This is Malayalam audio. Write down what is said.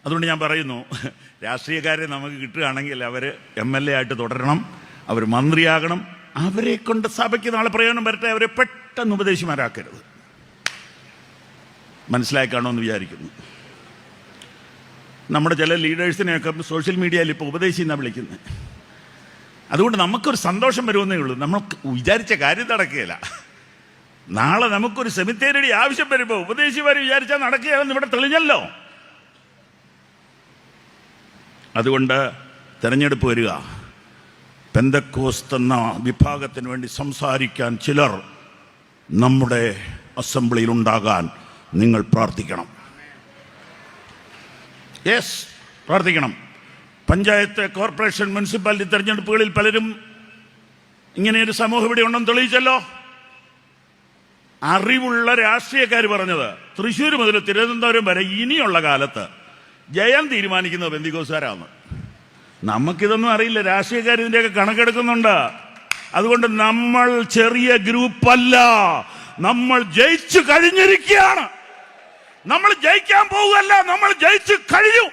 അതുകൊണ്ട് ഞാൻ പറയുന്നു, രാഷ്ട്രീയക്കാരെ നമുക്ക് കിട്ടുകയാണെങ്കിൽ അവർ MLA ആയിട്ട് തുടരണം, അവർ മന്ത്രിയാകണം. അവരെ കൊണ്ട് സഭയ്ക്ക് നാളെ പ്രയോജനം വരട്ടെ. അവരെ പെട്ടെന്ന് ഉപദേശിമാരാക്കരുത്. മനസ്സിലായി കാണുമെന്ന് വിചാരിക്കുന്നു. നമ്മുടെ ചില ലീഡേഴ്സിനെയൊക്കെ സോഷ്യൽ മീഡിയയിൽ ഇപ്പോൾ ഉപദേശി എന്നാണ് വിളിക്കുന്നത്. അതുകൊണ്ട് നമുക്കൊരു സന്തോഷം വരുമെന്നേ ഉള്ളൂ. നമുക്ക് വിചാരിച്ച കാര്യം നടക്കുകയില്ല. നാളെ നമുക്കൊരു സെമിത്തേരിയുടെ ആവശ്യം വരുമ്പോൾ ഉപദേശിമാർ വിചാരിച്ചാൽ നടക്കുകയാണെന്ന് ഇവിടെ തെളിഞ്ഞല്ലോ. അതുകൊണ്ട് തെരഞ്ഞെടുപ്പ് വരിക. പെന്തക്കോസ്ത് എന്ന വിഭാഗത്തിന് വേണ്ടി സംസാരിക്കാൻ ചിലർ നമ്മുടെ അസംബ്ലിയിൽ ഉണ്ടാകാൻ നിങ്ങൾ പ്രാർത്ഥിക്കണം. യെസ്, പ്രാർത്ഥിക്കണം. പഞ്ചായത്ത്, കോർപ്പറേഷൻ, മുനിസിപ്പാലിറ്റി തെരഞ്ഞെടുപ്പുകളിൽ പലരും ഇങ്ങനെയൊരു സമൂഹം ഇവിടെ ഉണ്ടെന്ന് തെളിയിച്ചല്ലോ. അറിവുള്ള രാഷ്ട്രീയക്കാർ പറഞ്ഞത് തൃശ്ശൂർ മുതൽ തിരുവനന്തപുരം വരെ ഇനിയുള്ള കാലത്ത് ജയം തീരുമാനിക്കുന്നത് പെന്തിക്കോസ്തുകാരാണ്. നമുക്കിതൊന്നും അറിയില്ല. രാഷ്ട്രീയക്കാർ ഇതിൻ്റെയൊക്കെ കണക്കെടുക്കുന്നുണ്ട്. അതുകൊണ്ട് നമ്മൾ ചെറിയ ഗ്രൂപ്പല്ല, നമ്മൾ ജയിച്ചു കഴിഞ്ഞിരിക്കുകയാണ്. നമ്മൾ ജയിക്കാൻ പോവുകയല്ല, നമ്മൾ ജയിച്ചു കഴിഞ്ഞു.